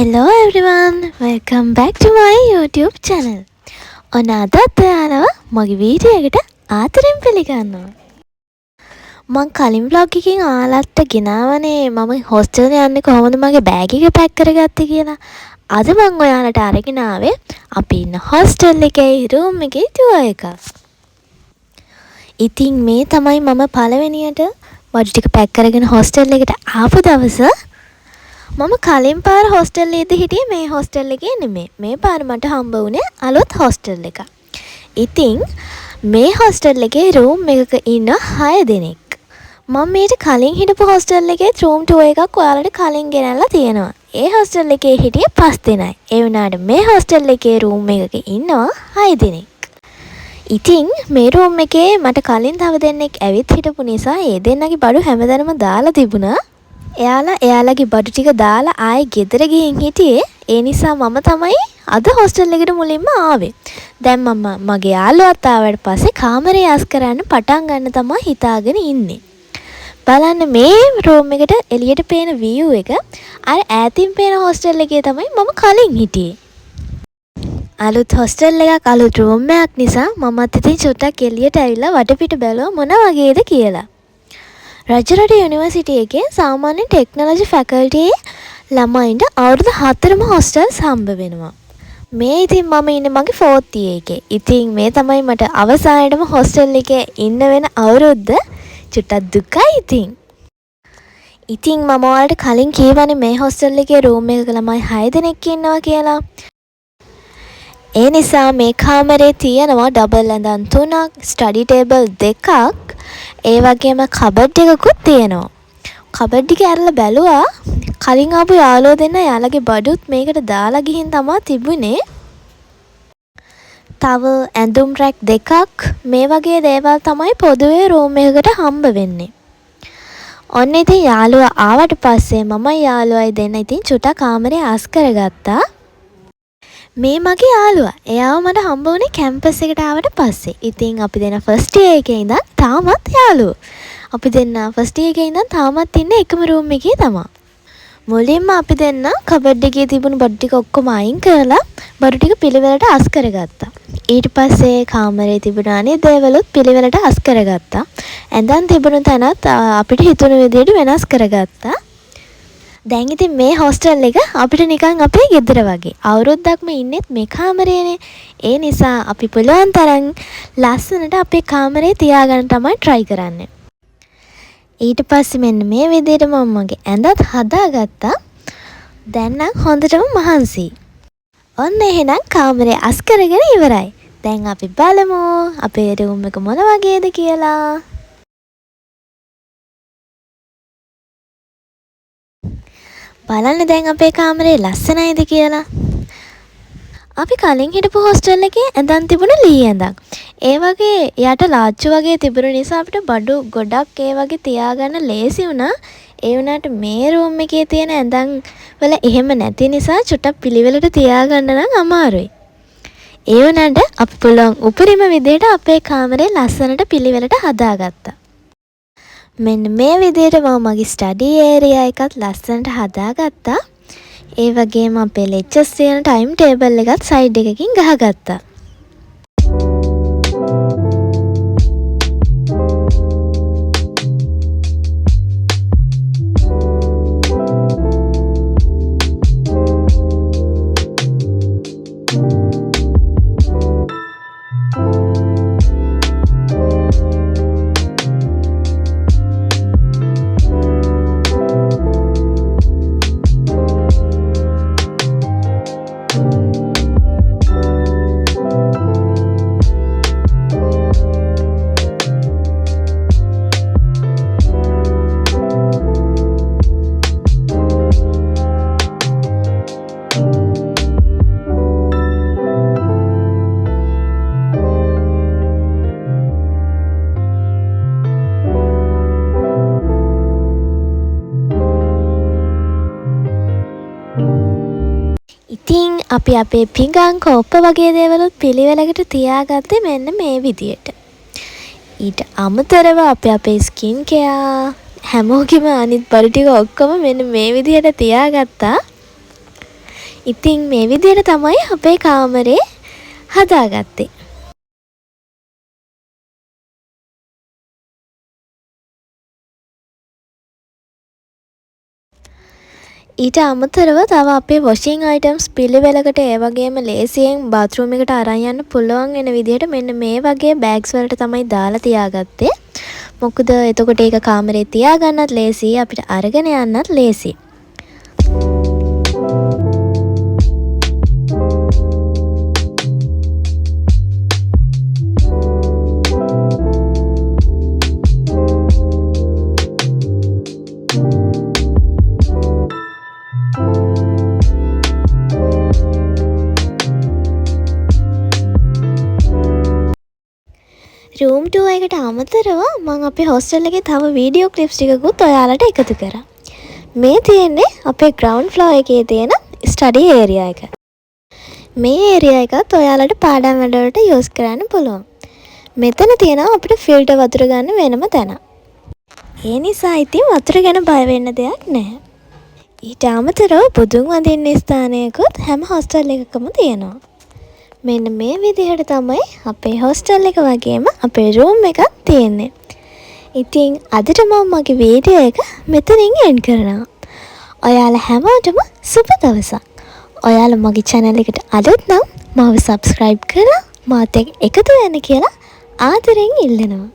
Hello everyone, welcome back to my YouTube channel. ඔන්න අදත් ඔයාලව මගේ වීඩියෝ එකට ආදරෙන් පිළිගන්නවා. මම කලින් vlog එකකින් ඔයාලට ගෙනාවනේ මම හොස්ටල් යන්නේ කොහොමද මගේ බෑග් එක පැක් කරගත්තේ කියලා. අද මම ඔයාලට අරගෙන ආවේ අපි ඉන්න හොස්ටල් එකේ room එකේ tour එක. ඉතින් මේ තමයි මම පළවෙනියට බඩු ටික පැක් කරගෙන හොස්ටල් එකට ආපු දවස. මම කලින් පාර හොස්ටල් එකේ හිටියේ මේ හොස්ටල් එකේ නෙමෙයි. මේ පාර මට හම්බ වුණේ අලුත් හොස්ටල් එකක්. ඉතින් මේ හොස්ටල් එකේ room එකක ඉන්න 6 දෙනෙක්. මම මේට කලින් හිටපු හොස්ටල් එකේ room tour එකක් ඔයාලට කලින් ගෙනල්ලා තියෙනවා. ඒ හොස්ටල් එකේ හිටියේ 5 දෙනයි. ඒ වුණාට මේ හොස්ටල් එකේ room එකක ඉන්නවා 6 දෙනෙක්. ඉතින් මේ room එකේ මට කලින් තව දෙන්නෙක් ඇවිත් හිටපු නිසා ඒ දෙන්නගේ බඩු හැමදැනම දාලා තිබුණා. එයාලගේ බඩු ටික දාලා ආයෙ ගෙදර ගිහින් හිටියේ. ඒ නිසා මම තමයි අද හොස්ටල් එකට මුලින්ම ආවේ. දැන් මම මගේ යාළුවාත් ආවට පස්සේ කාමරේ ආස් කරන්න පටන් ගන්න තමයි හිතාගෙන ඉන්නේ. බලන්න මේ රූම් එකට එළියට පේන view එක අර ඈතින් පේන හොස්ටල් එකේ තමයි මම කලින් හිටියේ. අලුත් හොස්ටල් එකක් අලුත් රූම් එකක් නිසා මමත් ඉතින් චුට්ටක් එළියට ඇවිල්ලා වටපිට බැලුවා මොන වගේද කියලා. රජරට යුනිවර්සිටි එකේ සාමාන්‍ය ටෙක්නොලොජි ෆැකල්ටියේ ළමයින්ට අවුරුදු 4ම හොස්ටල්ස් හම්බ වෙනවා. මේ ඉතින් මම ඉන්නේ මගේ 4th year එකේ. ඉතින් මේ තමයි මට අවසානයේම හොස්ටල් එකේ ඉන්න වෙන අවුරුද්ද. චුට්ටක් දුකයි ඉතින්. ඉතින් මම ඔයාලට කලින් කියවනේ මේ හොස්ටල් එකේ රූම් එකක ළමයි 6 දෙනෙක් ඉන්නවා කියලා. ඒ නිසා මේ කාමරේ තියෙනවා ඩබල් ඇඳන් 3ක්, ස්ටඩි ටේබල් 2ක්, ඒ වගේම කබඩ් එකකුත් තියෙනවා. කබඩ් එක ඇරලා බැලුවා කලින් ආපු යාළුවෝ දෙන්න යාළගේ බඩුත් මේකට දාලා ගිහින් තමයි තිබුණේ. තව ඇඳුම් රැක් 2ක් මේ වගේ දේවල් තමයි පොදුවේ රූම් එකකට හම්බ වෙන්නේ. ඔන්න ඉතින් යාළුවා ආවට පස්සේ මම යාළුවයි දෙන්න ඉතින් චුට්ටක් කාමරේ ආස් කරගත්තා. මේ මගේ යාළුවා. එයාව මට හම්බ වුණේ කැම්පස් එකට ආවට පස්සේ. ඉතින් අපි දෙන්න ෆස්ට් ඉයර් එකේ ඉඳන් තාමත් යාළුවෝ. අපි දෙන්න ෆස්ට් ඉයර් එකේ ඉඳන් තාමත් ඉන්නේ එකම රූම් එකේ තමයි. මුලින්ම අපි දෙන්න කබඩ් එකේ තිබුණු බඩු ටික ඔක්කොම අයින් කරලා බඩු ටික පිළිවෙලට අස් කරගත්තා. ඊට පස්සේ කාමරේ තිබුණ අනිත් දේවලුත් පිළිවෙලට අස් කරගත්තා. ඇඳන් තිබුණු තැනත් අපිට හිතුණු විදිහට වෙනස් කරගත්තා. දැන් ඉතින් මේ හොස්ටල් එක අපිට නිකන් අපේ ගෙදර වගේ. අවුරුද්දක්ම ඉන්නෙත් මේ කාමරේනේ. ඒ නිසා අපි පුළුවන් තරම් ලස්සනට අපේ කාමරේ තියාගන්න තමයි try කරන්නේ. ඊට පස්සේ මෙන්න මේ විදිහට මම මගේ ඇඳත් හදාගත්තා. දැන් නම් හොඳටම මහන්සි. ඔන්න එහෙනම් කාමරේ අස් කරගෙන ඉවරයි. දැන් අපි බලමු අපේ room එක මොන වගේද කියලා. බලන්න දැන් අපේ කාමරේ ලස්සනයිද කියලා. අපි කලින් හිටපු හොස්ටල් එකේ ඇඳන් තිබුණ ලී ඇඳක්. ඒ වගේ යට ලාච්චු වගේ තිබුණ නිසා අපිට බඩු ගොඩක් ඒ වගේ තියාගන්න ලේසි වුණා. ඒ වුණාට මේ රූම් එකේ තියෙන ඇඳන් වල එහෙම නැති නිසා චුට්ටක් පිළිවෙලට තියාගන්න නම් අමාරුයි. ඒ වුණාට අපි පුළුවන් උපරිම විදිහට අපේ කාමරේ ලස්සනට පිළිවෙලට හදාගත්තා. මෙන්න මේ විදිහට මම මගේ ස්ටඩි ඒරියා එකත් ලස්සනට හදාගත්තා. ඒ වගේම අපේ ලෙක්චර්ස් තියෙන ටයිම් ටේබල් එකත් සයිඩ් එකකින් ගහගත්තා. ඉතින් අපි අපේ පිඟන් කෝප්ප වගේ දේවලුත් පිළිවෙලකට තියාගත්තේ මෙන්න මේ විදියට. ඊට අමතරව අපි අපේ ස්කින් කෙයා හැමෝගෙම අනිත් බඩු ටික ඔක්කොම මෙන්න මේ විදියට තියාගත්තා. ඉතින් මේ විදිහට තමයි අපේ කාමරේ හදාගත්තේ. ඊට අමතරව තව අපේ වොෂින් අයිටම්ස් පිළිවෙලකට ඒ වගේම ලේසියෙන් බාත්රූම් එකට අරන් යන්න පුළුවන් වෙන විදිහට මෙන්න මේ වගේ බෑග්ස් වලට තමයි දාලා තියාගත්තේ. මොකද එතකොට ඒක කාමරේ තියාගන්නත් ලේසි, අපිට අරගෙන යන්නත් ලේසි. රූම් ටූර් එකට අමතරව මම අපේ හොස්ටල් එකේ තව වීඩියෝ ක්ලිප්ස් ටිකකුත් ඔයාලට එකතු කරා. මේ තියෙන්නේ අපේ ග්‍රවුන්ඩ් ෆ්ලෝර් එකේ තියෙන ස්ටඩි ඒරියා එක. මේ ඒරියා එකත් ඔයාලට පාඩම් වැඩවලට යූස් කරන්න පුළුවන්. මෙතන තියෙනවා අපිට ෆිල්ටර් වතුර ගන්න වෙනම තැන. ඒ නිසා ඉතින් වතුර ගැන බය වෙන්න දෙයක් නැහැ. ඊට අමතරව බුදුන් වඳින්න ස්ථානයකුත් හැම හොස්ටල් එකකම තියෙනවා. මෙන්න මේ විදිහට තමයි අපේ හොස්ටල් එක වගේම අපේ රූම් එකක් තියෙන්නේ. ඉතින් අදට මම මගේ වීඩියෝ එක මෙතනින් එන්ඩ් කරනවා. ඔයාලා හැමෝටම සුබ දවසක්. ඔයාලා මගේ channel එකට අලුත් නම් මාව subscribe කරලා මාත් එක්ක එකතු වෙන්න කියලා ආදරෙන් ඉල්ලනවා.